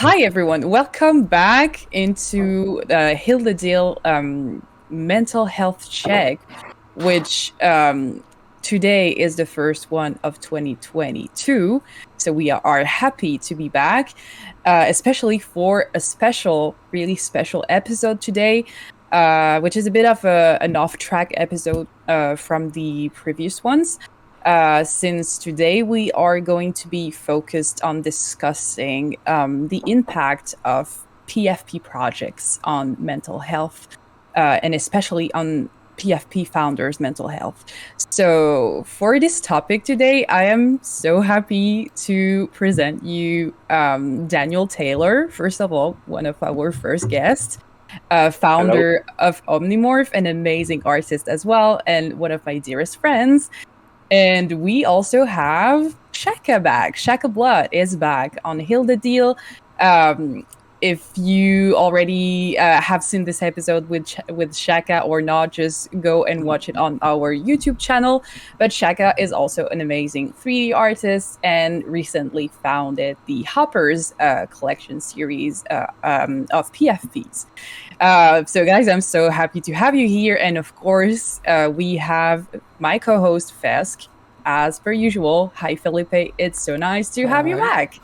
Hi everyone, welcome back into Hilda Deal mental health check, which today is the first one of 2022. So we are happy to be back, especially for a really special episode today, which is a bit of an off-track episode from the previous ones. Since today we are going to be focused on discussing the impact of PFP projects on mental health, and especially on PFP founders' mental health. So for this topic today, I am so happy to present you Daniel Taylor, first of all, one of our first guests. Founder of Omnimorph, an amazing artist as well, and one of my dearest friends. And we also have Shakka back. Shakkablood is back on Hilda Deal. If you already have seen this episode with Shakka or not, just go and watch it on our YouTube channel. But Shakka is also an amazing 3D artist and recently founded the Hoppers collection series of PFPs. So guys, I'm so happy to have you here. And of course, we have my co-host Fesk, as per usual. Hi, Felipe. It's so nice to have you back.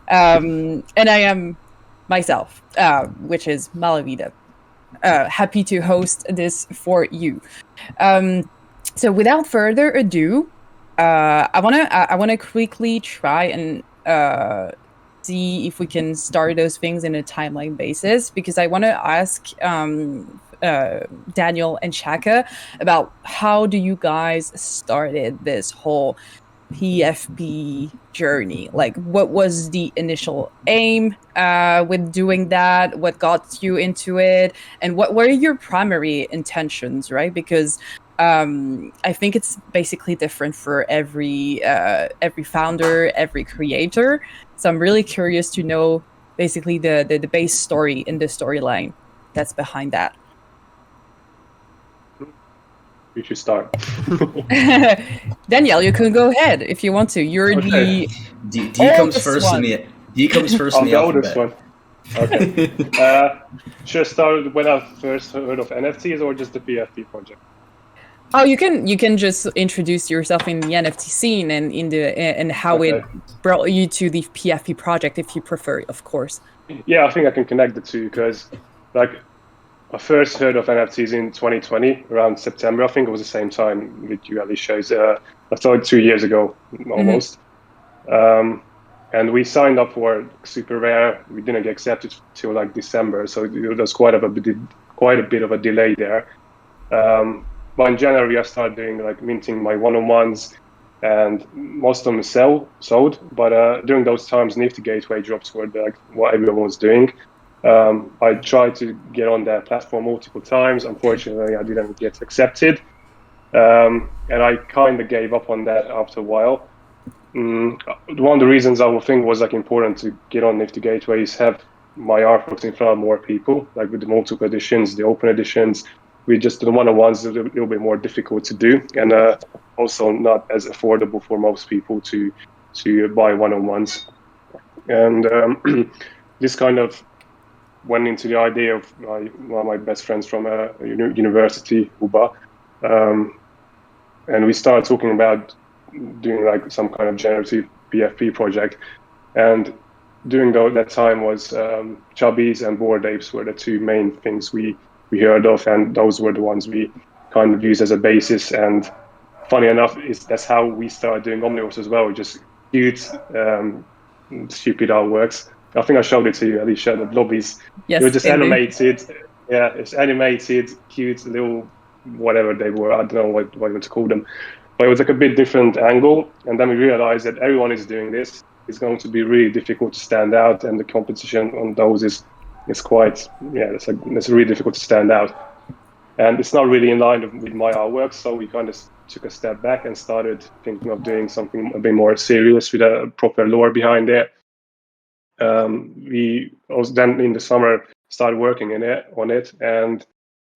And I am myself, which is Malavida. Happy to host this for you. So without further ado, I wanna quickly try and see if we can start those things in a timeline basis, because I want to ask Daniel and Shakka about how do you guys started this whole PFP journey? Like, what was the initial aim with doing that? What got you into it? And what were your primary intentions, right? Because I think it's basically different for every founder, every creator. So I'm really curious to know basically the base story in the storyline that's behind that. You should start. Danielle, you can go ahead if you want to. You're okay. the D comes first in the D comes first in the alphabet. One. Okay. Should I start when I first heard of NFTs or just the PFP project? Oh, you can just introduce yourself in the NFT scene and and how it brought you to the PFP project, if you prefer, of course. Yeah, I think I can connect the two, because like I first heard of NFTs in 2020, around September. I think it was the same time with you, Alicia. I started 2 years ago, almost. Mm-hmm. And we signed up for super rare. We didn't get accepted till like December, so there was quite a bit of a delay there. But in January, I started doing like minting my one-on-ones, and most of them sold. But during those times, Nifty Gateway drops were like what everyone was doing. I tried to get on that platform multiple times. Unfortunately, I didn't get accepted, and I kind of gave up on that after a while. One of the reasons I would think was like important to get on Nifty Gateway is have my artworks in front of more people, like with the multiple editions, the open editions. We just the one-on-ones a little bit more difficult to do, and also not as affordable for most people to buy one-on-ones. And this kind of went into the idea of one of my best friends from university, Uba, and we started talking about doing like some kind of generative PFP project. And during that time was Chubbies and Bored Apes were the two main things we heard of, and those were the ones we kind of used as a basis. And funny enough, that's how we started doing Omnimorphs as well, just cute, stupid artworks. I think I showed it to you, Alicia, the lobbies. Yes, they were just animated. Yeah, it's animated, cute, little whatever they were. I don't know what you want to call them. But it was like a bit different angle. And then we realized that everyone is doing this. It's going to be really difficult to stand out. And the competition on those is quite, it's really difficult to stand out. And it's not really in line with my artwork. So we kind of took a step back and started thinking of doing something a bit more serious with a proper lore behind it. We also then in the summer started working on it, and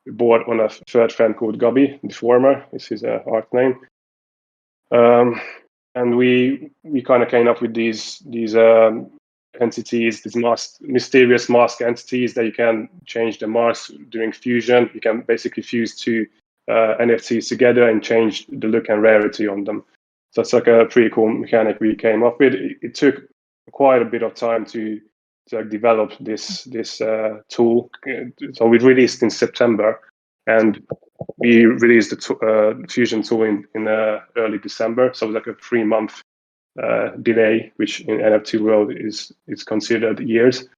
we bought on a third friend called Gabi, the former is his art name. And we kind of came up with these entities, these mysterious mask entities that you can change the mask during fusion. You can basically fuse two NFTs together and change the look and rarity on them. So it's like a pretty cool mechanic we came up with. It took quite a bit of time to develop this tool. So we released in September, and we released the fusion tool in early December. So it was like a 3-month delay, which in NFT world is considered years.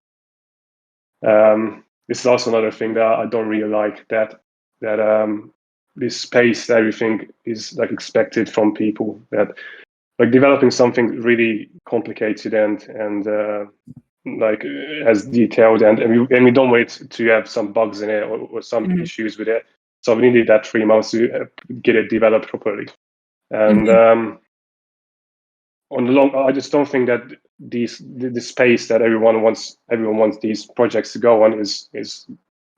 This is also another thing that I don't really like, that this space that everything is like expected from people, that like developing something really complicated and like as detailed and we don't wait to have some bugs in it or some issues with it. So we needed that 3 months to get it developed properly. And on the long, I just don't think that the space that everyone wants these projects to go on is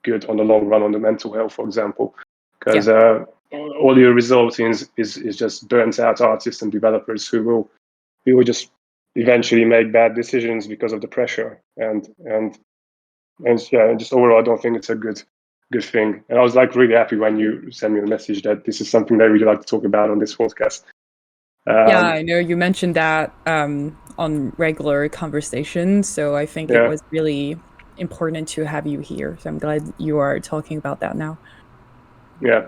good on the long run on the mental health, for example, because all your results is just burnt out artists and developers who will just eventually make bad decisions because of the pressure and just overall I don't think it's a good thing. And I was like really happy when you sent me a message that this is something that I really like to talk about on this podcast. Yeah, I know you mentioned that on regular conversations, so I think it was really important to have you here. So I'm glad you are talking about that now. Yeah.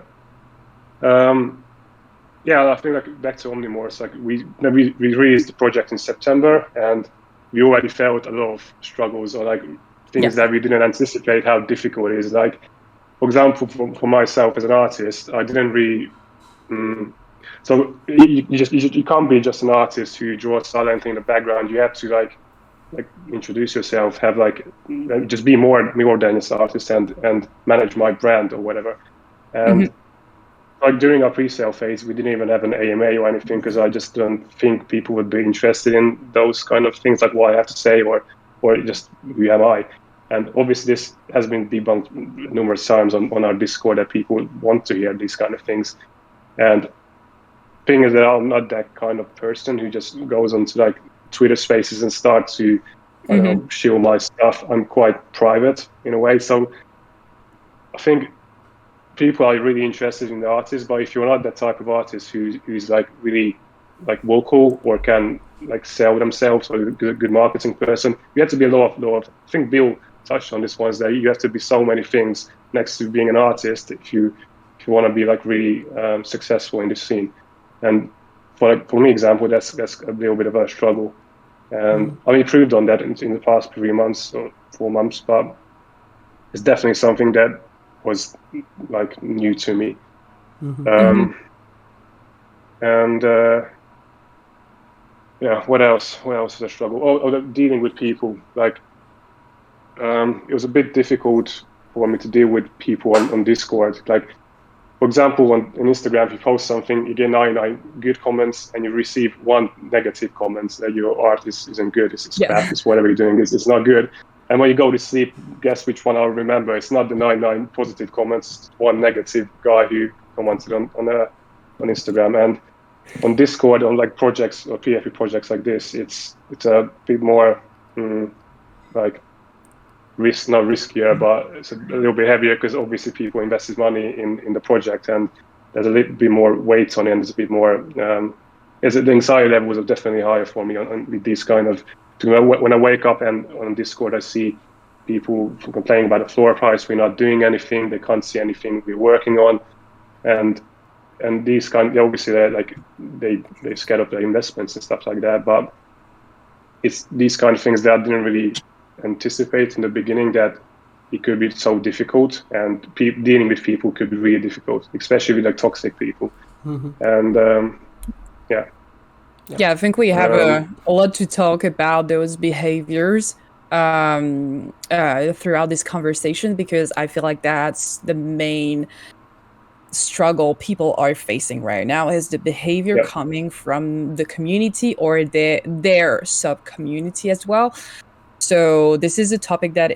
I think like back to Omnimorphs, like we released the project in September, and we already felt a lot of struggles or like things that we didn't anticipate how difficult it is. Like, for example, for myself as an artist, I didn't really. So you can't be just an artist who draws silently in the background. You have to like introduce yourself, have like just be more than this artist and manage my brand or whatever. And like during our pre-sale phase, we didn't even have an AMA or anything because I just don't think people would be interested in those kind of things, like what I have to say or just who am I. And obviously this has been debunked numerous times on our Discord that people want to hear these kind of things. And thing is that I'm not that kind of person who just goes onto like Twitter spaces and starts to I don't know, shill my stuff. I'm quite private in a way. So I think people are really interested in the artist, but if you're not that type of artist who's like really like vocal or can like sell themselves or a good marketing person, you have to be a lot of I think Bill touched on this once, that you have to be so many things next to being an artist if you want to be like really successful in this scene. And for me, example, that's a little bit of a struggle. And I improved on that in the past 3 months or 4 months, but it's definitely something that was like new to me. And what else is a struggle? Dealing with people. Like it was a bit difficult for me to deal with people on Discord. Like, for example, on Instagram, if you post something, you get 99 good comments and you receive 1 negative comment that your art isn't good, it's crap, it's whatever you're doing, it's not good. And when you go to sleep, guess which one I'll remember? It's not the 99 positive comments, it's 1 negative guy who commented on Instagram. And on Discord, on like projects or PFP projects like this, it's a bit more like not riskier, but it's a little bit heavier because obviously people invested money in the project, and there's a little bit more weight on it, and there's a bit more. The anxiety levels are definitely higher for me with these kind of. When I wake up and on Discord I see people complaining about the floor price, we're not doing anything, they can't see anything we're working on, and these obviously they're scared of their investments and stuff like that. But it's these kind of things that I didn't really anticipate in the beginning, that it could be so difficult, and dealing with people could be really difficult, especially with like toxic people. And I think we have a lot to talk about those behaviors throughout this conversation, because I feel like that's the main struggle people are facing right now, is the behavior coming from the community or their sub-community as well. So this is a topic that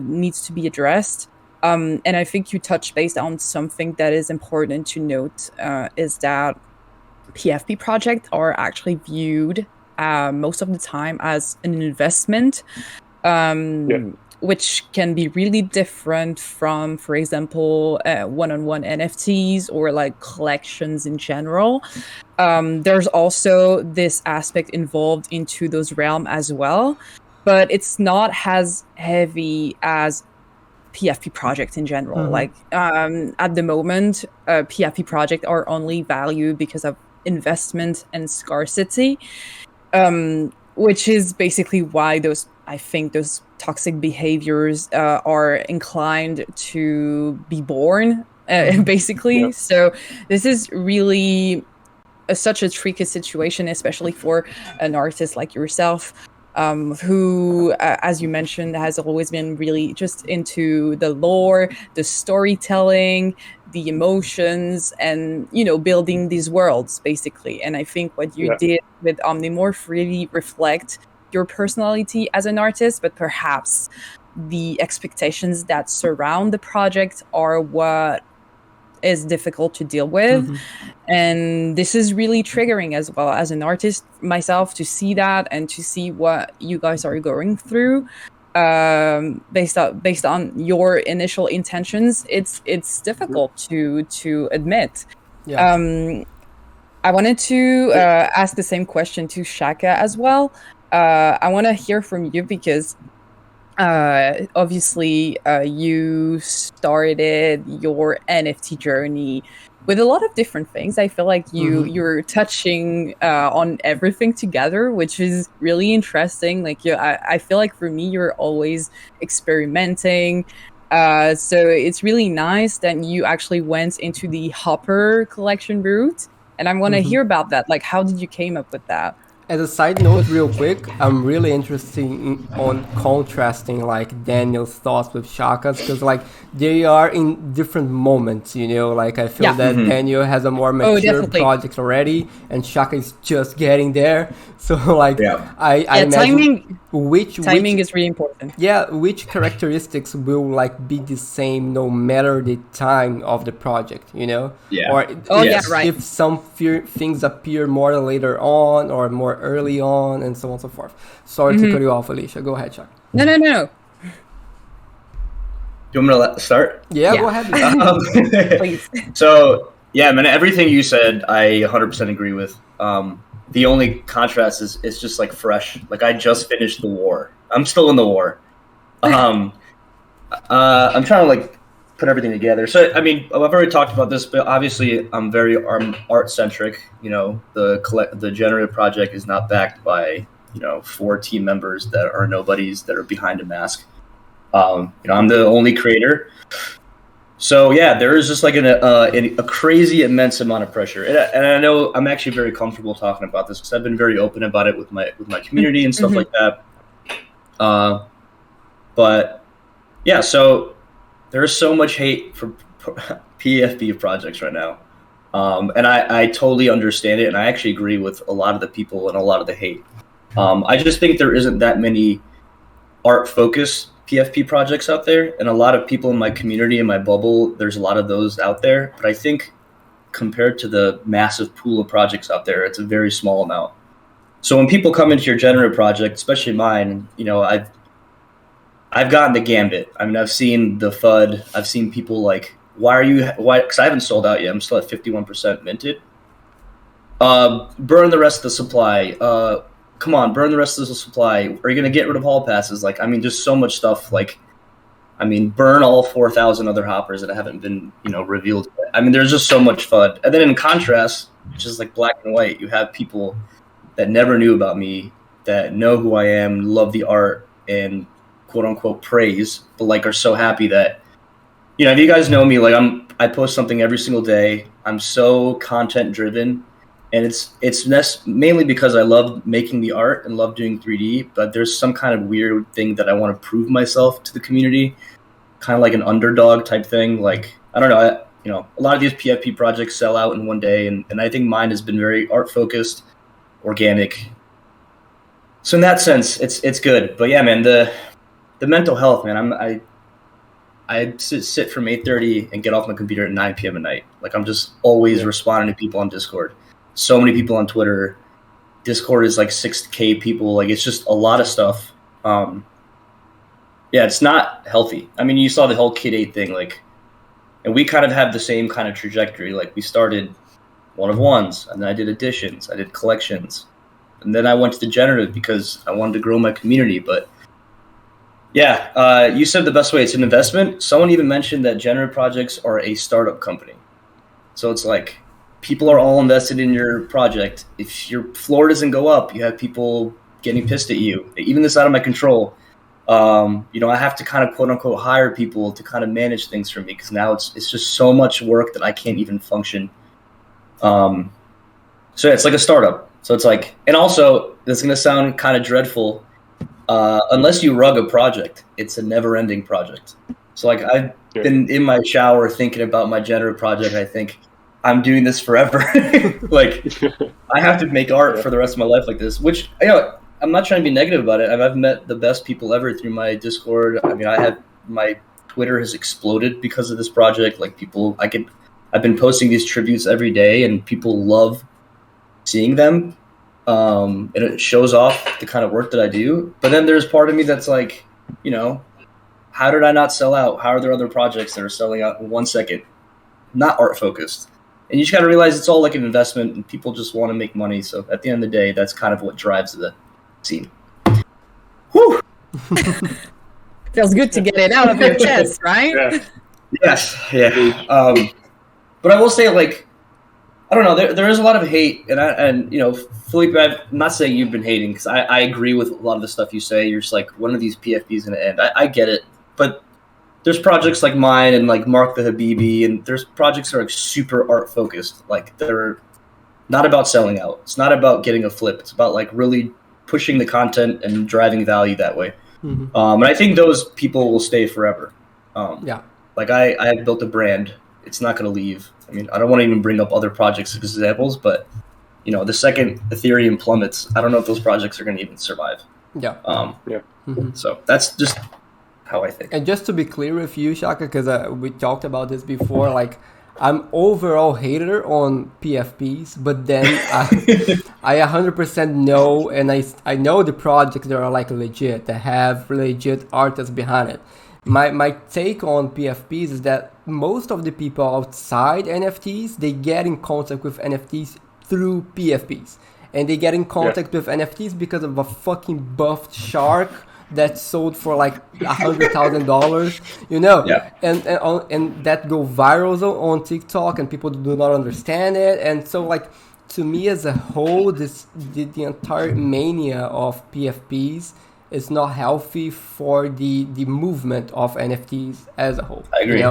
needs to be addressed. And I think you touched base on something that is important to note, is that PFP projects are actually viewed most of the time as an investment, which can be really different from, for example, one-on-one NFTs or like collections in general. There's also this aspect involved into those realm as well, but it's not as heavy as PFP projects in general. Like at the moment, PFP projects are only valued because of investment and scarcity, which is basically why I think those toxic behaviors are inclined to be born, basically. So this is really such a tricky situation, especially for an artist like yourself, who, as you mentioned, has always been really just into the lore, the storytelling, the emotions, and, you know, building these worlds, basically. And I think what you did with Omnimorph really reflect your personality as an artist, but perhaps the expectations that surround the project are what is difficult to deal with. And this is really triggering as well as an artist myself, to see that and to see what you guys are going through, based on your initial intentions. It's difficult to admit. I wanted to ask the same question to Shakka as well. I want to hear from you because obviously you started your NFT journey with a lot of different things. I feel like you're touching on everything together, which is really interesting. Like I feel like for me, you're always experimenting. So it's really nice that you actually went into the Hopper collection route, and I want to hear about that. Like, how did you came up with that? As a side note, real quick, I'm really interested on contrasting like Daniel's thoughts with Shakka's, because like they are in different moments, you know. Like I feel that Daniel has a more mature project already, and Shakka is just getting there. So like I imagine timing is really important. Yeah, which characteristics will like be the same no matter the time of the project, you know? Or if some things appear more later on or more early on, and so on and so forth. Sorry to cut you off, Alicia. Go ahead, Chuck. No. Do you want me to start? Yeah. Go ahead. Please. So, yeah, man, everything you said, I 100% agree with. The only contrast is just like fresh. Like I just finished the war. I'm still in the war. I'm trying to like put everything together. So, I mean, I've already talked about this, but obviously I'm very art centric. You know, the generative project is not backed by, you know, 4 team members that are nobodies that are behind a mask. You know, I'm the only creator. So yeah, there is just like a crazy immense amount of pressure, and I know I'm actually very comfortable talking about this because I've been very open about it with my community and stuff like that. But yeah, so there is so much hate for PFP projects right now, and I totally understand it, and I actually agree with a lot of the people and a lot of the hate. I just think there isn't that many art-focused PFP projects out there, and a lot of people in my community, in my bubble, there's a lot of those out there. But I think compared to the massive pool of projects out there, it's a very small amount. So when people come into your generative project, especially mine, you know, I've gotten the gambit. I mean, I've seen the FUD. I've seen people like, why? Because I haven't sold out yet. I'm still at 51% minted. Burn the rest of the supply. Come on, burn the rest of the supply. Are you going to get rid of hall passes? Like, I mean, just so much stuff. Like, I mean, burn all 4,000 other hoppers that haven't been, you know, revealed yet. I mean, there's just so much FUD. And then in contrast, just like black and white, you have people that never knew about me, that know who I am, love the art, and quote unquote praise, but like are so happy that, you know, if you guys know me, like I post something every single day. I'm so content driven. And it's mainly because I love making the art and love doing 3D, but there's some kind of weird thing that I want to prove myself to the community, kind of like an underdog type thing. Like, I don't know, you know, a lot of these PFP projects sell out in one day, and I think mine has been very art focused, organic. So in that sense, it's good. But yeah, man, the mental health, man, I sit from 8:30 and get off my computer at 9 p.m. at night. Like I'm just always responding to people on Discord. So many people on Twitter, Discord is like 6K people. Like it's just a lot of stuff. Yeah, it's not healthy. I mean, you saw the whole Kid 8 thing, like, and we kind of have the same kind of trajectory. Like we started one of ones, and then I did additions, I did collections, and then I went to degenerative because I wanted to grow my community. But yeah, you said the best way. It's an investment. Someone even mentioned that generative projects are a startup company. So it's like people are all invested in your project. If your floor doesn't go up, you have people getting pissed at you. Even this out of my control. I have to kind of quote unquote hire people to kind of manage things for me because now it's just so much work that I can't even function. So it's like a startup. So it's like, and also this is going to sound kind of dreadful. Unless you rug a project, it's a never ending project. So like I've been in my shower thinking about my generative project. I think I'm doing this forever. Like I have to make art for the rest of my life like this, which, I'm not trying to be negative about it. I've met the best people ever through my Discord. I mean, my Twitter has exploded because of this project. Like I've been posting these tributes every day, and people love seeing them. And it shows off the kind of work that I do. But then there's part of me that's like, how did I not sell out? How are there other projects that are selling out in 1 second? Not art focused. And you just got to realize it's all like an investment, and people just want to make money. So at the end of the day, that's kind of what drives the scene. Whew. Feels good to get it out of your chest, right? Yeah. Yes. Yeah. But I will say, like, I don't know. There is a lot of hate, and Felipe, I'm not saying you've been hating because I agree with a lot of the stuff you say. You're just like, when are these PFPs going to end? I get it, but there's projects like mine and like Mark the Habibi, and there's projects that are like super art focused. Like they're not about selling out. It's not about getting a flip. It's about like really pushing the content and driving value that way. Mm-hmm. And I think those people will stay forever. Like I have built a brand. It's not going to leave. I mean, I don't want to even bring up other projects as examples, but the second Ethereum plummets, I don't know if those projects are going to even survive. Yeah. Mm-hmm. So that's just how I think. And just to be clear with you, Shakka, because we talked about this before, like I'm overall hater on PFPs, but then I 100% know, and I know the projects that are like legit, that have legit artists behind it. My take on PFPs is that most of the people outside NFTs, they get in contact with NFTs through PFPs. And they get in contact with NFTs because of a fucking buffed shark that sold for like $100,000, and that go viral on TikTok, and people do not understand it. And so like, to me as a whole, the entire mania of PFPs is not healthy for the movement of NFTs as a whole. I agree.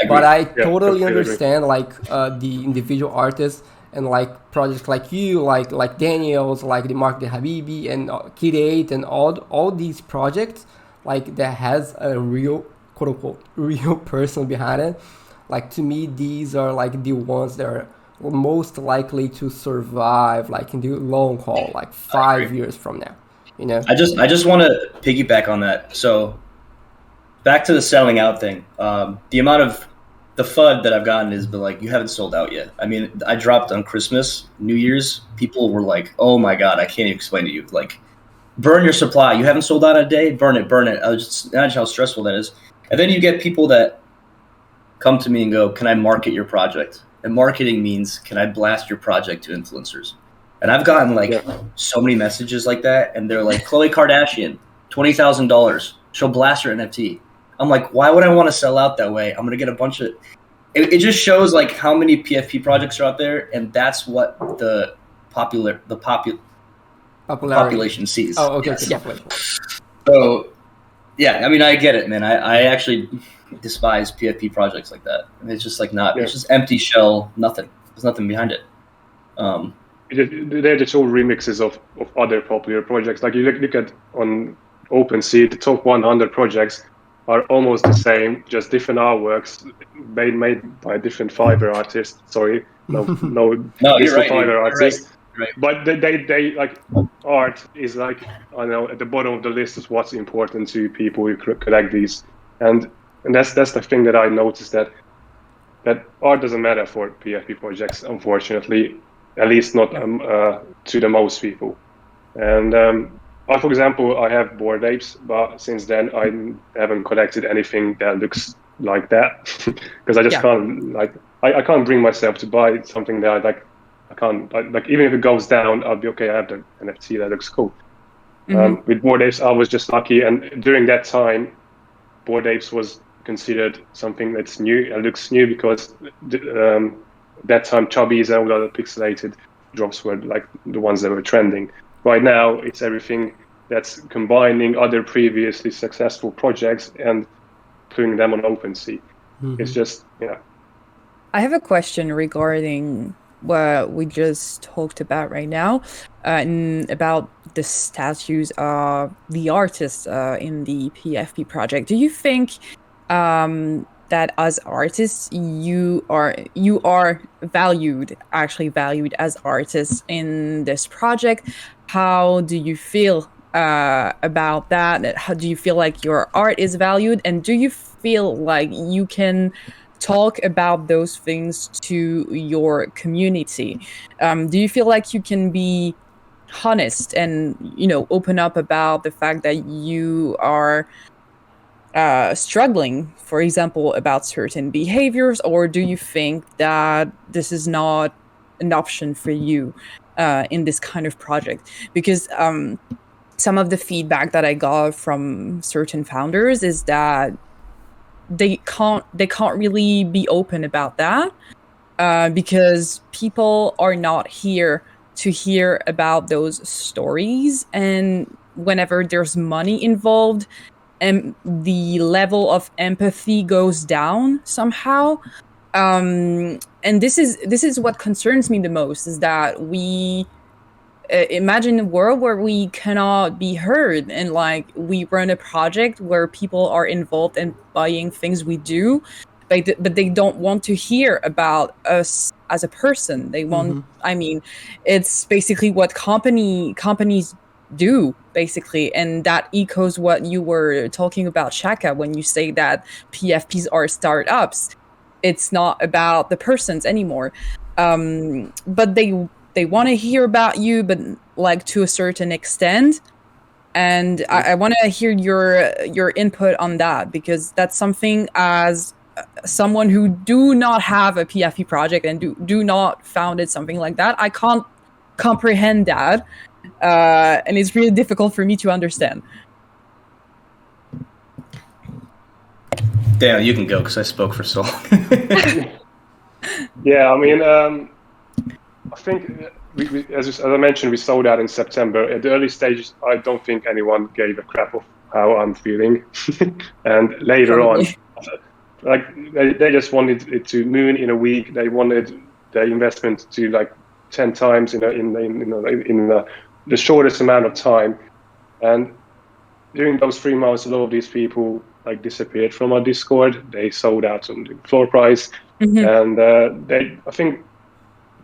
But I totally understand like the individual artists and like projects like you, like Daniel's, like the Mark the Habibi and Kid 8 and all these projects, like that has a real, quote unquote, real person behind it. Like to me, these are like the ones that are most likely to survive, like in the long haul, like 5 years from now. I just want to piggyback on that. So back to the selling out thing. The amount of the FUD that I've gotten is like, you haven't sold out yet. I mean, I dropped on Christmas, New Year's. People were like, oh my God, I can't even explain to you. Like, burn your supply. You haven't sold out in a day? Burn it. I was just imagine how stressful that is. And then you get people that come to me and go, can I market your project? And marketing means, can I blast your project to influencers? And I've gotten like so many messages like that. And they're like, Khloe Kardashian, $20,000. She'll blast her NFT. I'm like, why would I want to sell out that way? I'm going to get a bunch of... It just shows like how many PFP projects are out there. And that's what the population sees. Oh, okay. Yes. Yeah. So, yeah, I mean, I get it, man. I actually despise PFP projects like that. And it's just like it's just empty shell, nothing. There's nothing behind it. They're just all remixes of other popular projects. Like you look at on OpenSea, the top 100 projects are almost the same, just different artworks made by different Fiverr artists. Sorry, no, you're right, Fiverr artists. Right. But they like art is like, I know, at the bottom of the list is what's important to people who collect these, and that's the thing that I noticed, that art doesn't matter for PFP projects, unfortunately, at least not to the most people. And for example, I have Bored Apes, but since then I haven't collected anything that looks like that because I just can't I can't bring myself to buy something that I can't like even if it goes down, I'll be okay. I have the NFT that looks cool. With Bored Apes, I was just lucky, and during that time, Bored Apes was considered something that's new and looks new because that time chubbies and all the other pixelated drops were like the ones that were trending. Right now, it's everything that's combining other previously successful projects and putting them on OpenSea. It's just, I have a question regarding what we just talked about right now, about the statues of the artists in the PFP project. Do you think that as artists, you are valued as artists in this project? How do you feel about that? How do you feel like your art is valued, and do you feel like you can talk about those things to your community? Do you feel like you can be honest and open up about the fact that you are struggling, for example, about certain behaviors, or do you think that this is not an option for you in this kind of project? Because some of the feedback that I got from certain founders is that they can't really be open about that because people are not here to hear about those stories, and whenever there's money involved, and the level of empathy goes down somehow. And this is what concerns me the most, is that we imagine a world where we cannot be heard, and like we run a project where people are involved in buying things we do, but they don't want to hear about us as a person. They want, I mean, it's basically what companies do, basically, and that echoes what you were talking about, Shakka, when you say that PFPs are startups. It's not about the persons anymore, but they want to hear about you, but like to a certain extent. And I want to hear your input on that, because that's something, as someone who do not have a PFP project and do not founded something like that, I can't comprehend that. And it's really difficult for me to understand. Dan, you can go because I spoke for so long. Yeah, I mean, I think as I mentioned, we sold out in September. At the early stages, I don't think anyone gave a crap of how I'm feeling. And later on, like they just wanted it to moon in a week. They wanted the investment to like 10 times in the shortest amount of time. And during those 3 months, a lot of these people like disappeared from our Discord. They sold out on the floor price, and I think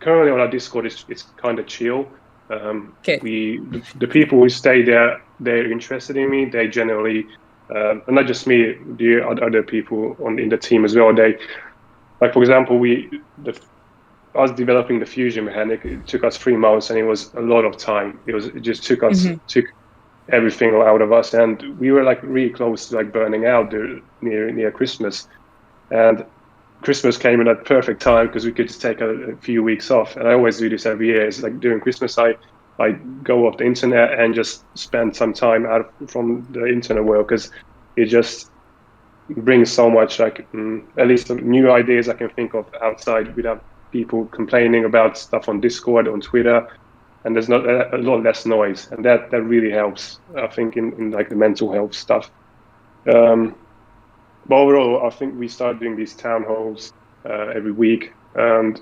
currently on our Discord it's kind of chill. The people who stay there, they're interested in me. They generally, and not just me, the other people in the team as well. They, like for example, us developing the fusion mechanic, it took us 3 months, and it was a lot of time. It just took everything out of us, and we were like really close to like burning out near Christmas. And Christmas came in at perfect time because we could just take a few weeks off. And I always do this every year. It's like during Christmas, I go off the internet and just spend some time out from the internet world, because it just brings so much, like at least new ideas I can think of outside without people complaining about stuff on Discord, on Twitter, and there's not a lot less noise, and that really helps, I think, in like the mental health stuff. But overall, I think we started doing these town halls every week, and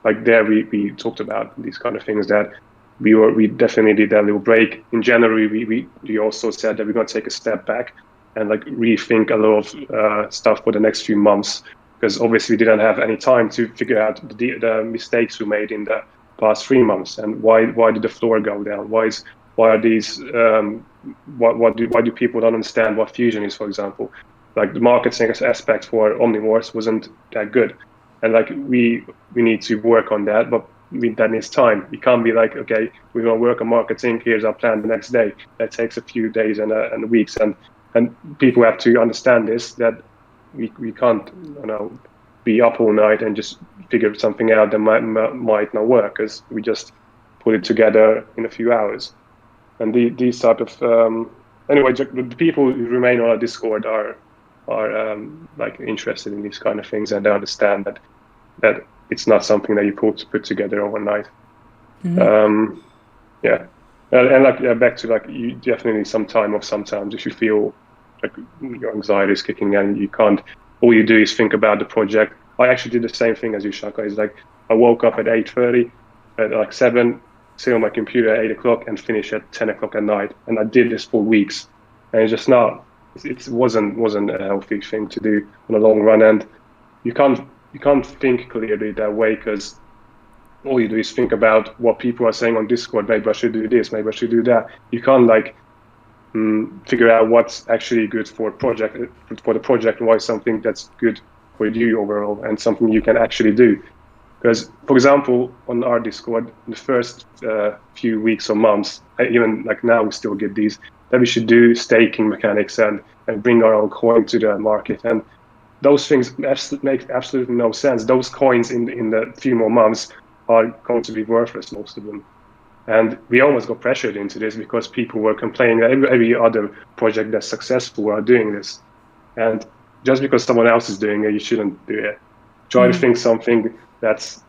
like there we talked about these kind of things, that we definitely did that little break. In January, we also said that we're going to take a step back and like rethink a lot of stuff for the next few months, because obviously we didn't have any time to figure out the mistakes we made in the past 3 months, and why did the floor go down? Why are these? Why do people not understand what fusion is, for example? Like the marketing aspect for Omnimorphs wasn't that good, and like we need to work on that. But that needs time. You can't be like, okay, we're going to work on marketing, here's our plan the next day. That takes a few days and weeks, and people have to understand this, that we can't, be up all night and just figure something out that might not work, because we just put it together in a few hours. And these type of anyway, the people who remain on our Discord are like interested in these kind of things, and they understand that it's not something that you put together overnight. Mm-hmm. And like back to like, you definitely need some time off sometimes if you feel like your anxiety is kicking in. You can't. All you do is think about the project. I actually did the same thing as you, Shakka. It's like I woke up at 8:30, at like 7, sit on my computer at 8 o'clock, and finish at 10 o'clock at night. And I did this for weeks, and it's just not. It wasn't a healthy thing to do on the long run, and you can't think clearly that way, because all you do is think about what people are saying on Discord. Maybe I should do this, maybe I should do that. You can't like figure out what's actually good for the project, and why something that's good for you overall, and something you can actually do. Because, for example, on our Discord, the first few weeks or months, even like now, we still get these, that we should do staking mechanics and bring our own coin to the market. And those things make absolutely no sense. Those coins in the few more months are going to be worthless, most of them. And we almost got pressured into this because people were complaining that every other project that's successful are doing this. And just because someone else is doing it, you shouldn't do it. Try to think something that's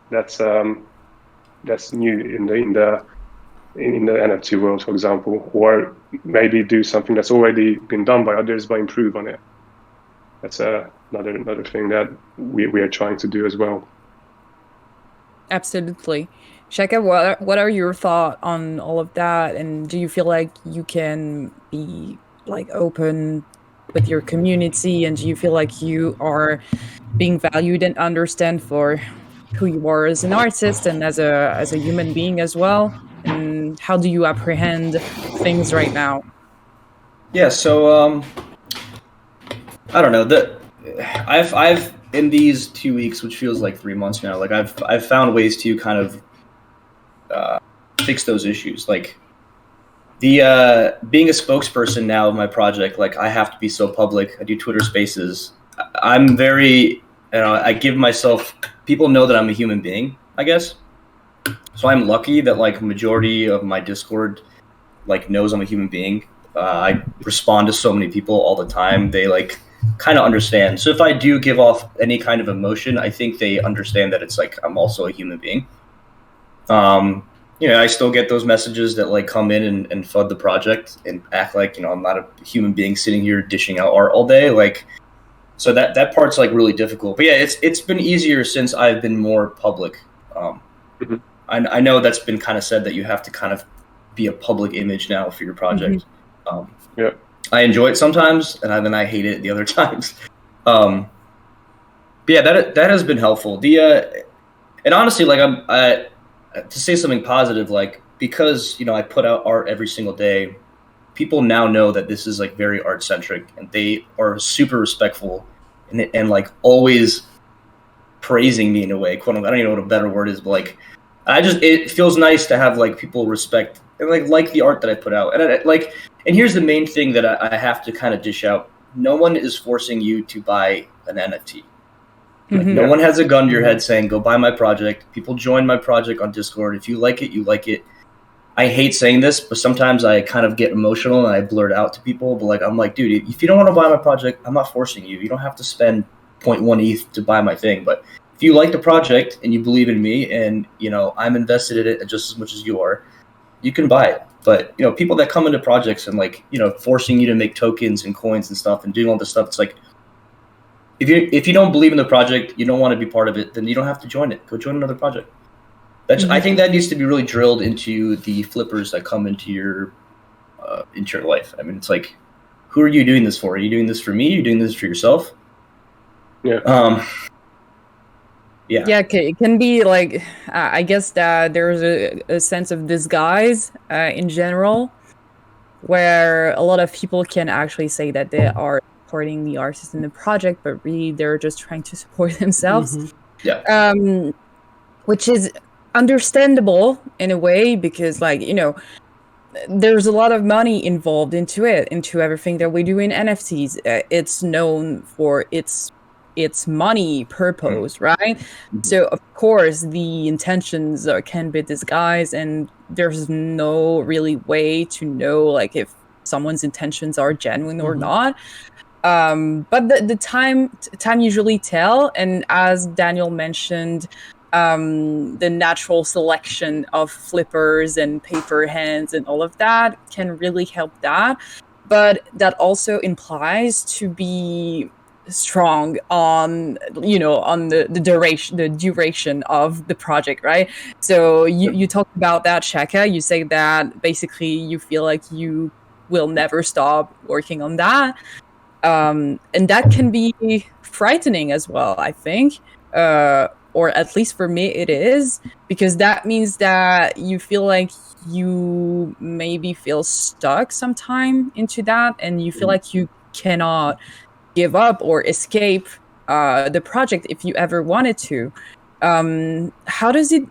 new in the NFT world, for example, or maybe do something that's already been done by others, but improve on it. That's another thing that we are trying to do as well. Absolutely. Shakka, what are your thoughts on all of that? And do you feel like you can be like open with your community, and do you feel like you are being valued and understand for who you are as an artist and as a human being as well? And how do you apprehend things right now? Yeah, so I don't know. I've in these 2 weeks, which feels like 3 months now, like I've found ways to kind of fix those issues. Like the being a spokesperson now of my project, like I have to be so public. I do Twitter Spaces. I'm very, I give myself. People know that I'm a human being, I guess. So I'm lucky that like majority of my Discord like knows I'm a human being. I respond to so many people all the time. They like kind of understand. So if I do give off any kind of emotion, I think they understand that it's like I'm also a human being. I still get those messages that like come in and FUD the project and act like, I'm not a human being sitting here dishing out art all day. Like, so that part's like really difficult. But yeah, it's been easier since I've been more public. I know that's been kind of said that you have to kind of be a public image now for your project. Yeah. I enjoy it sometimes, and then I hate it the other times. But yeah, that has been helpful. And honestly, like to say something positive, like because I put out art every single day, people now know that this is like very art centric, and they are super respectful and like always praising me in a way. Quote unquote, I don't even know what a better word is, but like it feels nice to have like people respect and like the art that I put out. And here's the main thing that I have to kind of dish out. No one is forcing you to buy an NFT. Like, no one has a gun to your head saying, go buy my project. People join my project on Discord. If you like it, you like it. I hate saying this, but sometimes I kind of get emotional and I blurt out to people. But like, I'm like, dude, if you don't want to buy my project, I'm not forcing you. You don't have to spend 0.1 ETH to buy my thing. But if you like the project and you believe in me and, I'm invested in it just as much as you are, you can buy it. But, people that come into projects and like, forcing you to make tokens and coins and stuff and doing all this stuff, it's like, if you don't believe in the project, you don't want to be part of it, then you don't have to join it. Go join another project. I think that needs to be really drilled into the flippers that come into your life. I mean, it's like, who are you doing this for? Are you doing this for me? Are you doing this for yourself? Yeah. Yeah, okay. It can be like, I guess that there's a sense of disguise in general, where a lot of people can actually say that they are supporting the artist in the project, but really they're just trying to support themselves. Yeah. Which is understandable in a way, because like, there's a lot of money involved into everything that we do in NFTs. It's known for its money purpose, right? So of course the intentions can be disguised, and there's no really way to know like if someone's intentions are genuine or not. But the time usually tell, and as Daniel mentioned, the natural selection of flippers and paper hands and all of that can really help that. But that also implies to be strong on the duration of the project, right? So you talked about that, Shakka. You say that basically you feel like you will never stop working on that. And that can be frightening as well, I think. Or at least for me it is, because that means that you feel like you maybe feel stuck sometime into that, and you feel like you cannot give up or escape the project if you ever wanted to. How does it,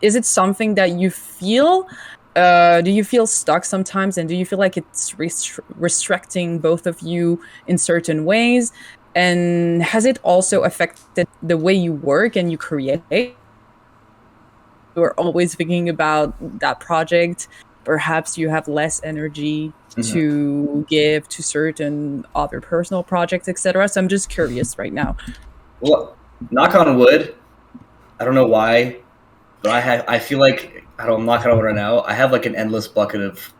is it something that you feel? Do you feel stuck sometimes, and do you feel like it's restricting both of you in certain ways? And has it also affected the way you work and you create? You're always thinking about that project. Perhaps you have less energy to give to certain other personal projects, etc. So I'm just curious right now. Well, knock on wood. I don't know why, but I feel like, I'm knocking on wood right now. I have like an endless bucket of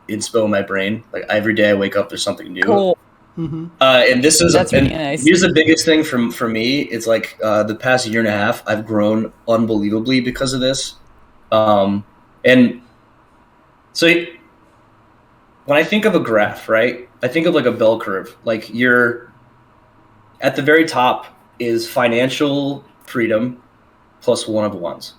inspo in my brain. Like every day I wake up, there's something new. Cool. And this is really nice. Here's the biggest thing for me. It's like the past year and a half, I've grown unbelievably because of this. And so when I think of a graph, right, I think of like a bell curve. Like you're at the very top is financial freedom plus one of ones.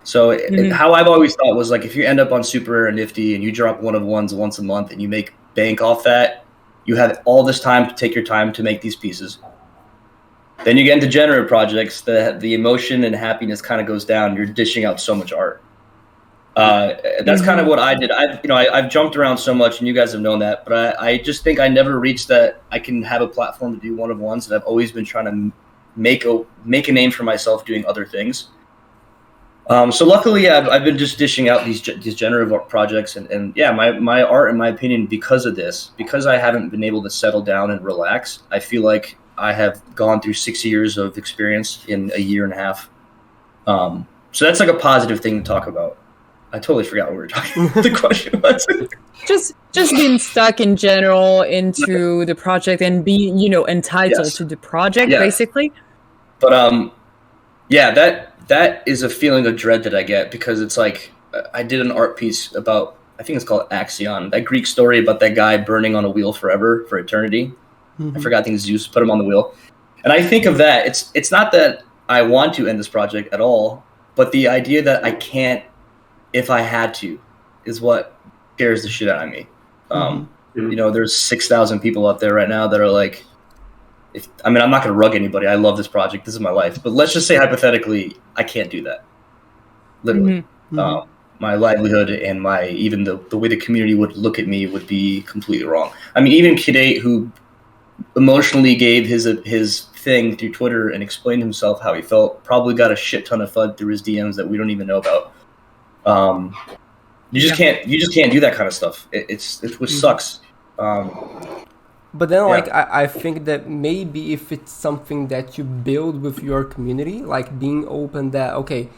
So how I've always thought was like, if you end up on Super Rare and Nifty and you drop one of ones once a month and you make bank off that, you have all this time to take your time to make these pieces. Then you get into generative projects, the emotion and happiness kind of goes down. You're dishing out so much art. That's kind of what I did. I've jumped around so much, and you guys have known that, but I just think I never reached that I can have a platform to do one of ones, and I've always been trying to make a name for myself doing other things. So luckily, I've been just dishing out these generative art projects, and yeah, my art, in my opinion, because of this, because I haven't been able to settle down and relax, I feel like I have gone through 6 years of experience in a year and a half. So that's like a positive thing to talk about. I totally forgot what we were talking about. The question was just being stuck in general into the project and being, entitled to the project, basically. But yeah, that is a feeling of dread that I get, because it's like I did an art piece about, I think it's called Axion, that Greek story about that guy burning on a wheel forever for eternity. I forgot, I think Zeus put him on the wheel. And I think of that, it's not that I want to end this project at all, but the idea that I can't, if I had to, is what scares the shit out of me. There's 6,000 people out there right now that are like, I'm not going to rug anybody. I love this project. This is my life. But let's just say hypothetically, I can't do that. Literally. My livelihood and even the way the community would look at me would be completely wrong. I mean, even Kid8, who emotionally gave his thing through Twitter and explained himself how he felt, probably got a shit ton of FUD through his DMs that we don't even know about. You just can't do that kind of stuff. It which sucks. But then, I think that maybe if it's something that you build with your community, like being open that, okay,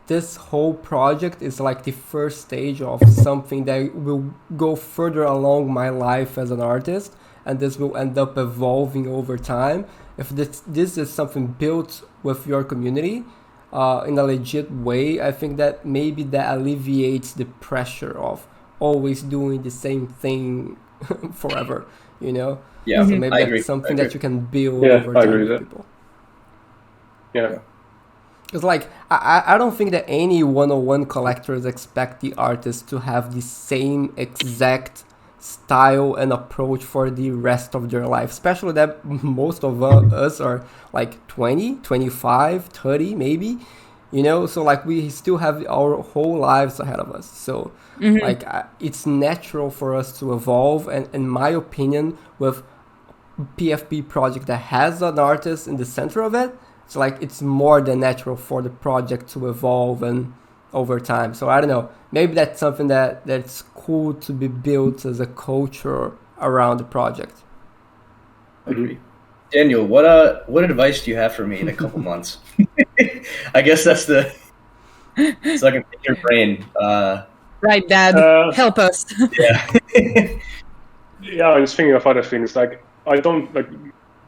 this whole project is like the first stage of something that will go further along my life as an artist, and this will end up evolving over time. If this is something built with your community in a legit way, I think that maybe that alleviates the pressure of always doing the same thing forever. Yeah, so maybe I that's agree. something that you can build over time with people. Yeah. Because I don't think that any 101 collectors expect the artist to have the same exact style and approach for the rest of their life, especially that most of us are like 20, 25, 30 maybe. you know. So like we still have our whole lives ahead of us. So like it's natural for us to evolve. And in my opinion, with PFP project that has an artist in the center of it, it's like it's more than natural for the project to evolve and over time. So I don't know, maybe that's something that's cool to be built as a culture around the project. Agree. Daniel, what advice do you have for me in a couple months? I guess that's so I can pick your brain. Right, Dad, help us. Yeah. Yeah, I was thinking of other things. Like, I don't like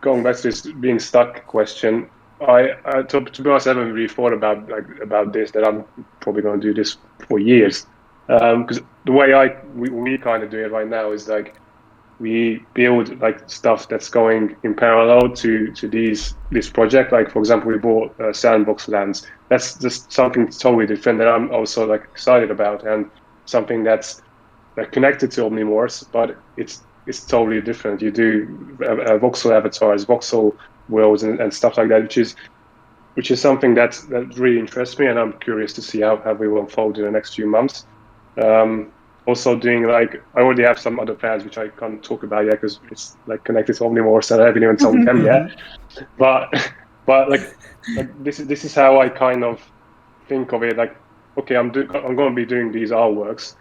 going back to this being stuck question. To be honest, I haven't really thought about this. That I'm probably going to do this for years. Because the way we kind of do it right now is like we build like stuff that's going in parallel to this project. Like, for example, we bought Sandbox Lands. That's just something totally different that I'm also like excited about, and something that's like connected to Omnimorphs, but it's totally different. You do voxel avatars, voxel worlds, and stuff like that, which is something that really interests me, and I'm curious to see how we will unfold in the next few months. Also doing like, I already have some other plans which I can't talk about yet because it's like connected to Omnimorphs and I haven't even told them yet. But like this is how I kind of think of it. Like, okay, I'm going to be doing these artworks,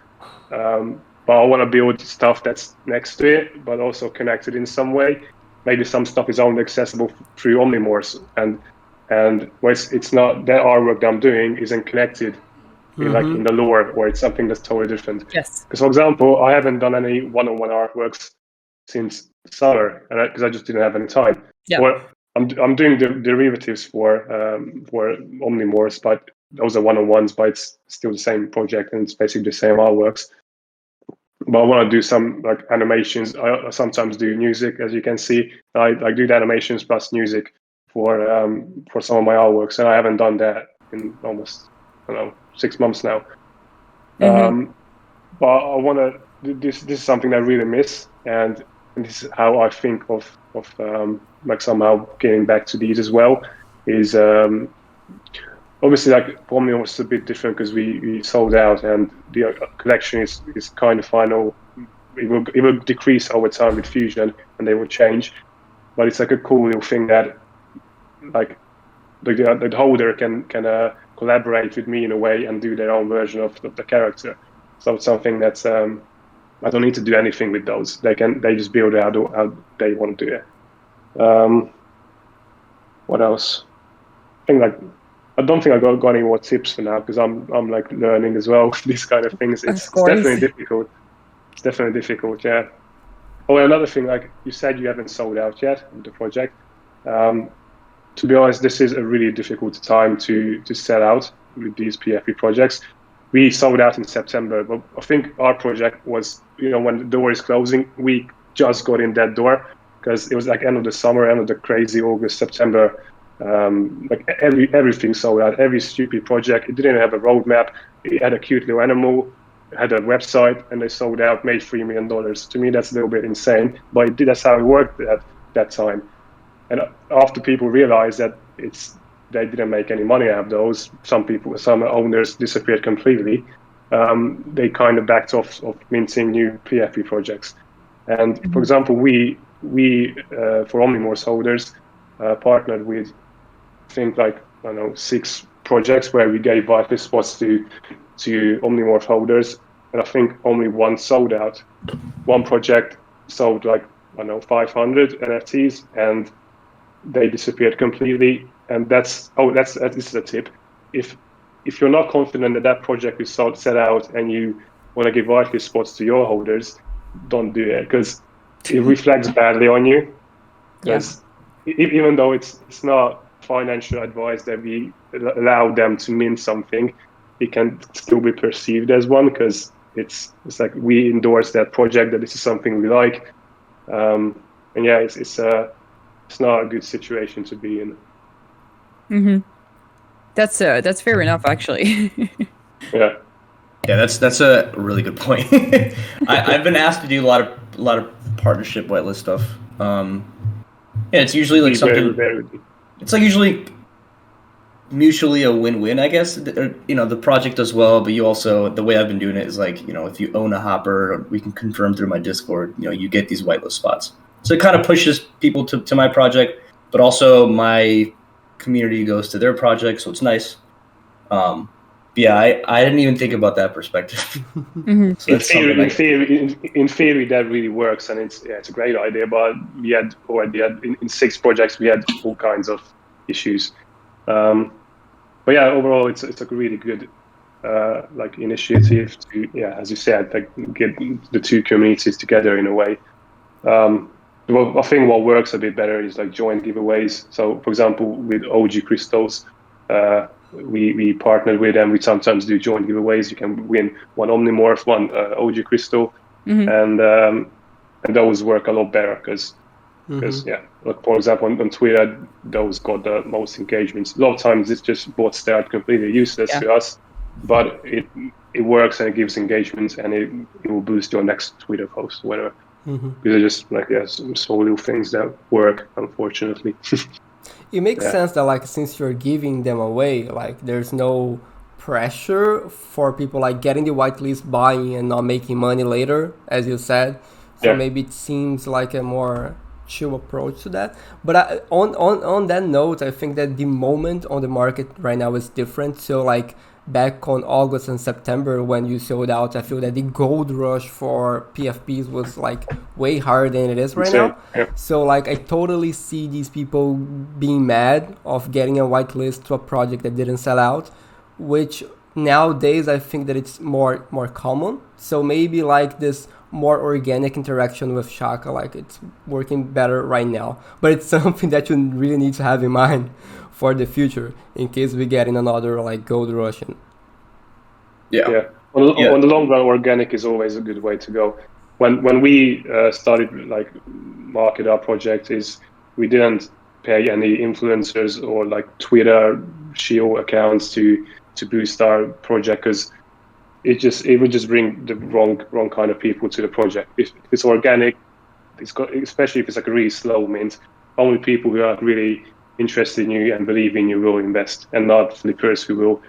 but I want to build stuff that's next to it, but also connected in some way. Maybe some stuff is only accessible through Omnimorphs, and where it's not, that artwork that I'm doing isn't connected like in the lore, or it's something that's totally different. Yes. Because, for example, I haven't done any one-on-one artworks since summer, because I just didn't have any time. Yeah. Or I'm doing the derivatives for Omnimorphs, but those are one-on-ones, but it's still the same project and it's basically the same artworks. But I want to do some like animations. I sometimes do music, as you can see. I do the animations plus music for some of my artworks, and I haven't done that in almost 6 months now. But I want to. This is something I really miss, and this is how I think of like somehow getting back to these as well. Is obviously, like, for me, it was a bit different because we sold out, and the collection is kind of final. It will decrease over time with Fusion, and they will change. But it's like a cool little thing that, like, the holder can collaborate with me in a way and do their own version of the character. So it's something that's I don't need to do anything with those. They just build it how they want to do it. What else? I don't think I got any more tips for now, because I'm like learning as well these kind of things. It's definitely difficult. It's definitely difficult, yeah. Oh, another thing, like you said, you haven't sold out yet with the project. To be honest, this is a really difficult time to sell out with these PFP projects. We sold out in September, but I think our project was, when the door is closing, we just got in that door, because it was like end of the summer, end of the crazy August, September. Like everything sold out, every stupid project. It didn't have a roadmap. It had a cute little animal, it had a website, and they sold out, made $3 million. To me, that's a little bit insane, but that's how it worked at that time. And after people realized that they didn't make any money out of those, some owners disappeared completely. They kind of backed off of minting new PFP projects. And for example, we for Omnimorphs holders partnered with, I think, 6 projects where we gave Whitelist spots to Omnimorph holders, and I think only one sold out. One project sold 500 NFTs, and they disappeared completely. And this is a tip. If you're not confident that project is set out and you want to give Whitelist spots to your holders, don't do it, because it reflects badly on you. Because even though it's not financial advice that we allow them to mint something, it can still be perceived as one, because it's like we endorse that project, that this is something we like. And yeah, it's not a good situation to be in. That's fair enough, actually. Yeah, that's a really good point. I've been asked to do a lot of partnership whitelist stuff. Yeah, it's usually like something. It's like usually mutually a win-win, I guess. The project does well, but you also, the way I've been doing it is like, if you own a hopper, we can confirm through my Discord, you get these whitelist spots. So it kind of pushes people to my project, but also my community goes to their project, so it's nice. Yeah, I didn't even think about that perspective. So in theory, that really works, and it's a great idea. But we had already in 6 projects, we had all kinds of issues. But yeah, overall, it's a really good initiative to, as you said, get the 2 communities together in a way. Well, I think what works a bit better is joint giveaways. So, for example, with OG Crystals, we partnered with them. We sometimes do joint giveaways. You can win one Omnimorph, one OG Crystal, and those work a lot better because for example, on Twitter, those got the most engagements. A lot of times it's just bots that are completely useless to us, but it works and it gives engagements, and it will boost your next Twitter post or whatever. These are just some little things that work, unfortunately. It makes sense that since you're giving them away, there's no pressure for people getting the whitelist, buying and not making money later, as you said. So maybe it seems like a more chill approach to that. But on that note, I think that the moment on the market right now is different. So back on August and September when you sold out, I feel that the gold rush for PFPs was way higher than it is right now. So I totally see these people being mad of getting a whitelist to a project that didn't sell out, which nowadays I think that it's more common. So maybe this more organic interaction with Shakka, it's working better right now. But it's something that you really need to have in mind for the future in case we get in another gold rush. On the long run, organic is always a good way to go. When we started market our project, is we didn't pay any influencers or Twitter SEO accounts to boost our project, because it would just bring the wrong kind of people to the project. If it's organic, especially if it's really slow, means only people who are really interested in you and believe in you will invest, and not flippers who will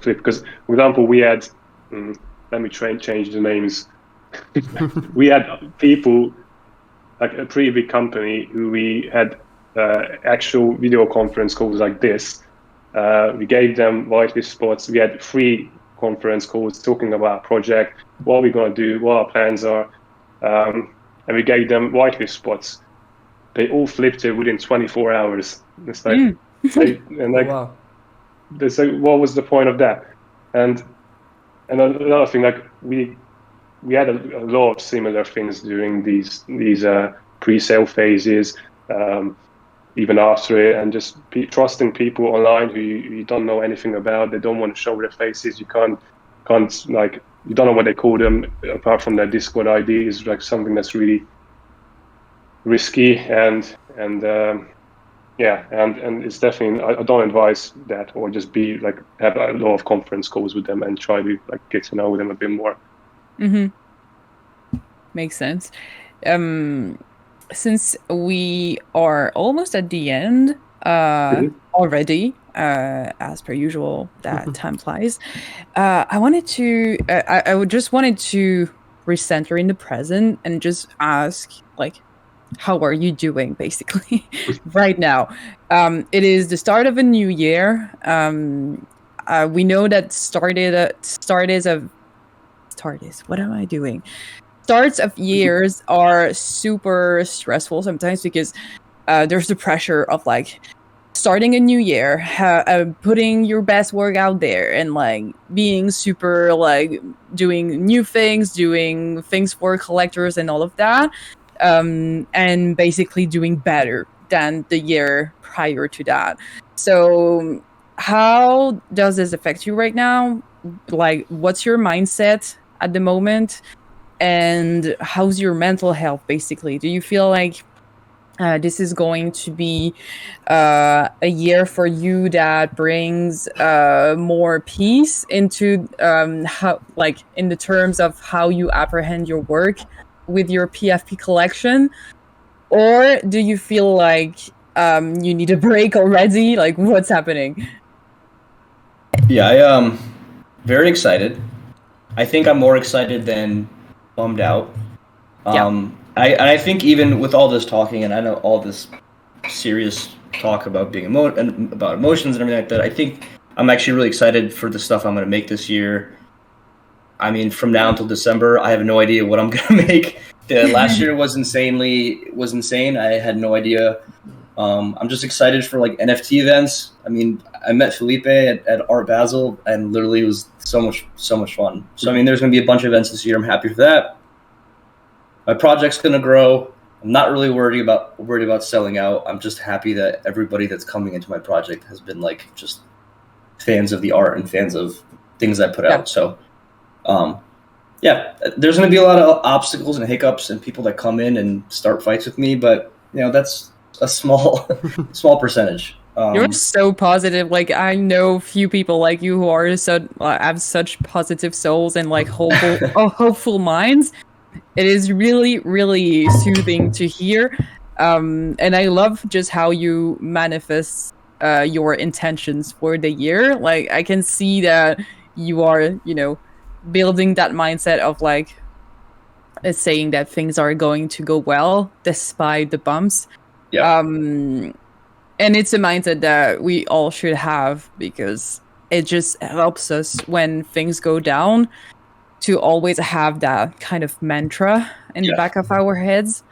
flip. Because, for example, we had let me change the names. We had people a pretty big company who we had actual video conference calls like this. We gave them whitelist spots. We had 3 conference calls talking about our project, what we're going to do, what our plans are, and we gave them whitelist spots. They all flipped it within 24 hours. It's wow. They say, what was the point of that? And another thing, we had a lot of similar things during these pre-sale phases, even after it, and just trusting people online who you don't know anything about. They don't want to show their faces. You can't you don't know what they call them apart from their Discord ID is something that's really risky, and it's definitely, I don't advise that, or just have a lot of conference calls with them and try to get to know them a bit more. Makes sense. Since we are almost at the end already, as per usual, that time flies. I wanted to recenter in the present and just ask how are you doing basically right now? It is the start of a new year. We know that starts of years are super stressful sometimes, because there's the pressure of starting a new year, putting your best work out there, and being super doing new things, doing things for collectors and all of that. And basically doing better than the year prior to that. So how does this affect you right now? What's your mindset at the moment? And how's your mental health, basically? Do you feel this is going to be a year for you that brings more peace into how, in the terms of how you apprehend your work with your PFP collection? Or do you feel You need a break already? Like, what's happening? Yeah, I very excited. I think I'm more excited than bummed out. I think even with all this talking, and I know all this serious talk about being about emotions and everything like that, I think I'm actually really excited for the stuff I'm going to make this year. I mean, from now until December, I have no idea what I'm going to make. Last year was insane. I had no idea. I'm just excited for like NFT events. I mean, I met Felipe at Art Basel, and literally it was so much fun. So I mean, there's going to be a bunch of events this year. I'm happy for that. My project's going to grow. I'm not really worried about selling out. I'm just happy that everybody that's coming into my project has been like just fans of the art and fans of things I put out. So, there's going to be a lot of obstacles and hiccups and people that come in and start fights with me, but you know, that's a small percentage. You're so positive. Like, I know few people like you who are have such positive souls and like hopeful minds. It is really, really soothing to hear. And I love just how you manifest your intentions for the year. Like, I can see that you are, building that mindset of like saying that things are going to go well despite the bumps. Yeah. And it's a mindset that we all should have, because it just helps us when things go down to always have that kind of mantra in the back of our heads.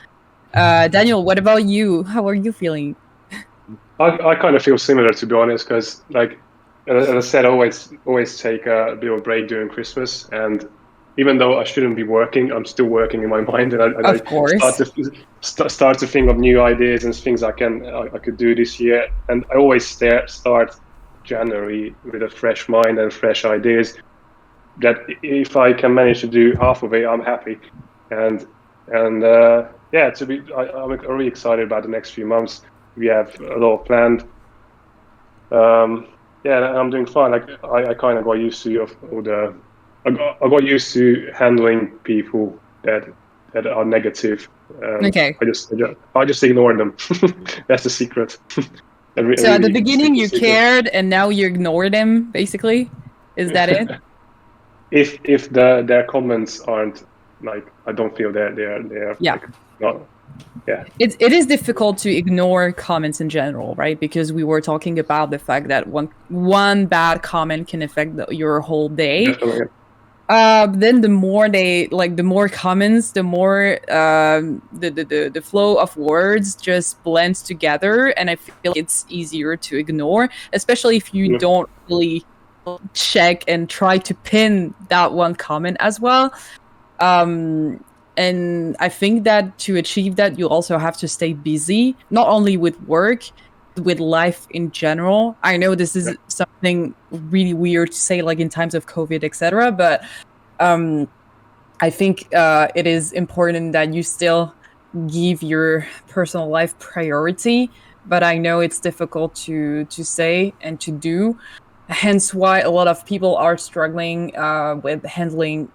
Daniel, what about you? How are you feeling? I kind of feel similar, to be honest, because like as I said, I always take a bit of a break during Christmas, and even though I shouldn't be working, I'm still working in my mind, and I start to think of new ideas and things I could do this year. And I always start January with a fresh mind and fresh ideas. That if I can manage to do half of it, I'm happy. I'm really excited about the next few months. We have a lot planned. I'm doing fine. Like I kind of got used to I got used to handling people that are negative. Okay. I just ignore them. That's the secret. So at the beginning you cared, and now you ignore them. Basically, is that it? If their comments aren't like, I don't feel they're like, not. Yeah. It is difficult to ignore comments in general, right? Because we were talking about the fact that one bad comment can affect your whole day. Definitely. Then the more comments, the more the flow of words just blends together, and I feel like it's easier to ignore, especially if you don't really check and try to pin that one comment as well. And I think that to achieve that, you also have to stay busy, not only with work, with life in general. I know this is something really weird to say, like in times of COVID, etc. But I think it is important that you still give your personal life priority. But I know it's difficult to say and to do. Hence why a lot of people are struggling with handling,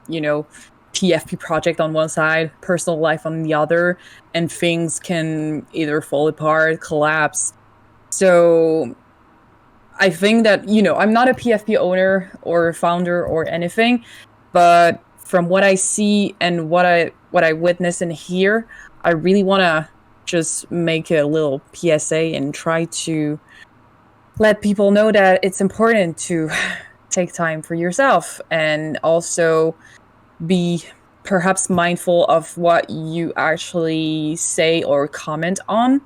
PFP project on one side, personal life on the other, and things can either fall apart, collapse. So I think that, I'm not a PFP owner or founder or anything, but from what I see and what I witness and hear, I really want to just make a little PSA and try to let people know that it's important to take time for yourself, and also be perhaps mindful of what you actually say or comment on.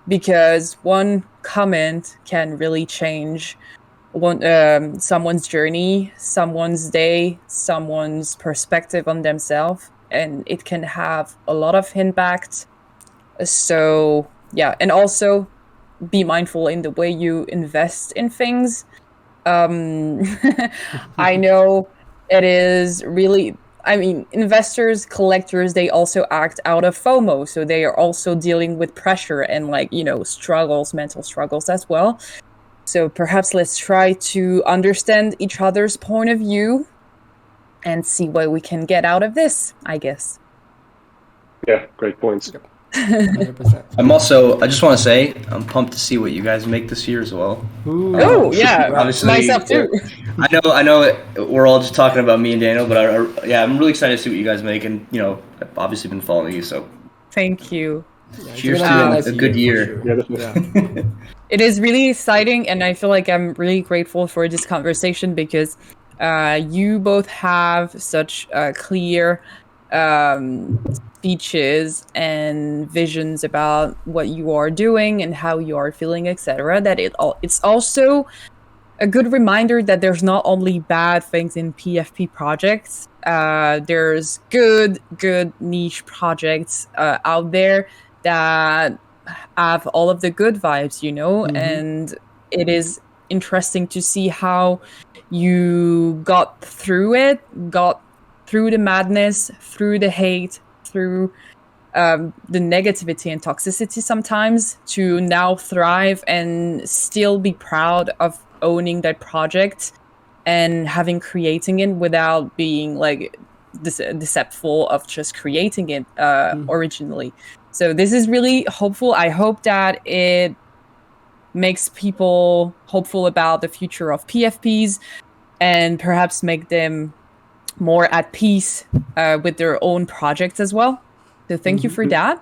Because one comment can really change someone's journey, someone's day, someone's perspective on themselves, and it can have a lot of impact. So yeah, and also be mindful in the way you invest in things. I know it is really, investors, collectors, they also act out of FOMO. So they are also dealing with pressure and struggles, mental struggles as well. So perhaps let's try to understand each other's point of view and see what we can get out of this, I guess. Yeah, great points. 100%. I just want to say, I'm pumped to see what you guys make this year as well. Oh yeah, Obviously, myself too. I know we're all just talking about me and Daniel, but I'm really excited to see what you guys make, and I've obviously been following you, so Thank you. Yeah, cheers it's gonna be to a good year. for sure. Yeah, definitely. It is really exciting, and I feel like I'm really grateful for this conversation because you both have such clear speeches and visions about what you are doing and how you are feeling, etc. That it's also a good reminder that there's not only bad things in PFP projects. There's good niche projects out there that have all of the good vibes, and it is interesting to see how you got through the madness, through the hate, through the negativity and toxicity sometimes, to now thrive and still be proud of owning that project and having creating it without being like deceptful of just creating it originally. So this is really hopeful. I hope that it makes people hopeful about the future of PFPs and perhaps make them more at peace with their own projects as well. So thank you for that.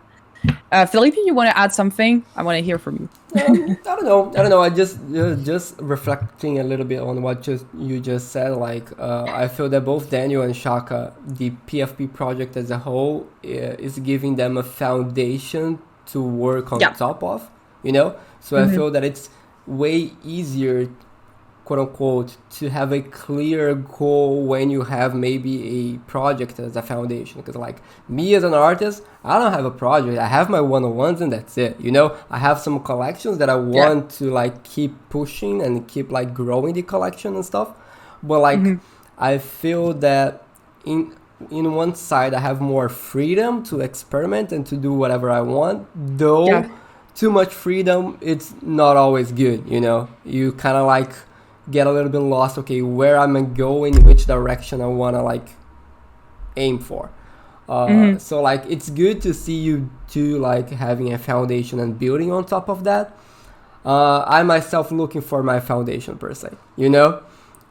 Felipe, you want to add something? I want to hear from you. I don't know. I just reflecting a little bit on what you just said. Like, I feel that both Daniel and Shakka, the PFP project as a whole, is giving them a foundation to work on top of. So I feel that it's way easier, quote unquote, to have a clear goal when you have maybe a project as a foundation. Because like me as an artist, I don't have a project. I have my one-on-ones and that's it. I have some collections that I want to like keep pushing and keep like growing the collection and stuff. But like I feel that in one side I have more freedom to experiment and to do whatever I want. Though too much freedom, it's not always good. You kind of like get a little bit lost. Okay, where am I going? Which direction I want to like aim for? So like it's good to see you two like having a foundation and building on top of that. I myself looking for my foundation per se,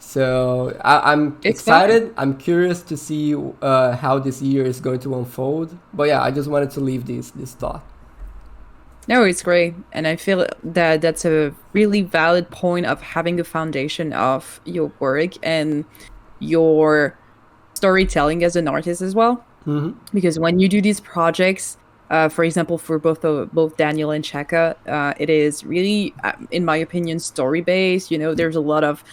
So I'm excited. I'm curious to see how this year is going to unfold. But yeah, I just wanted to leave this thought. No, it's great. And I feel that that's a really valid point of having a foundation of your work and your storytelling as an artist as well. Because when you do these projects, for example, for both Daniel and Shakka, it is really, in my opinion, story-based. There's a lot of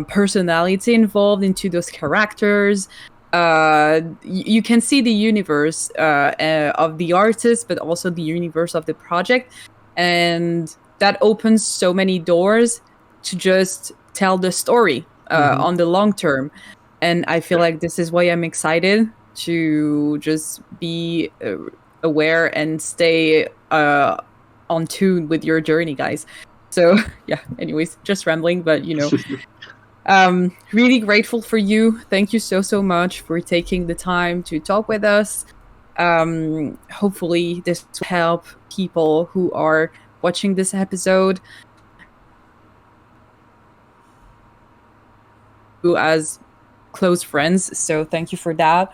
personality involved into those characters. You can see the universe of the artist, but also the universe of the project. And that opens so many doors to just tell the story on the long term. And I feel like this is why I'm excited to just be aware and stay on tune with your journey, guys. So yeah, anyways, just rambling, but really grateful for you. Thank you so much for taking the time to talk with us. Hopefully this will help people who are watching this episode who as close friends. So thank you for that.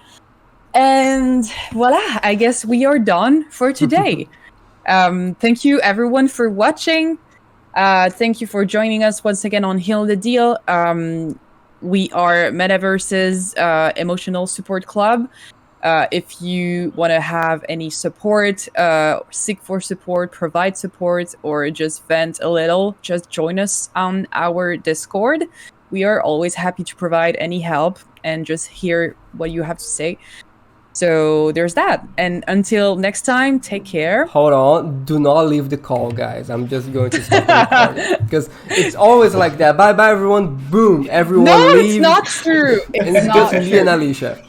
And voila, I guess we are done for today. Thank you everyone for watching. Thank you for joining us once again on Heal the Deal. We are Metaverse's emotional support club. If you want to have any support, seek for support, provide support, or just vent a little, just join us on our Discord. We are always happy to provide any help and just hear what you have to say. So there's that. And until next time, take care. Hold on. Do not leave the call, guys. I'm just going to stop recording. Because it's always like that. Bye-bye, everyone. Boom. Everyone leaves. No, it's not true. It's just me and Alicia.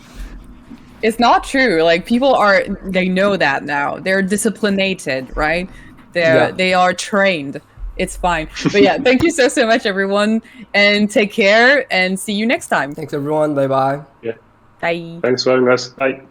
It's not true. Like, people they know that now. They're disciplinated, right? They are trained. It's fine. But yeah, thank you so much, everyone. And take care and see you next time. Thanks, everyone. Bye-bye. Yeah. Bye. Thanks for having us. Bye.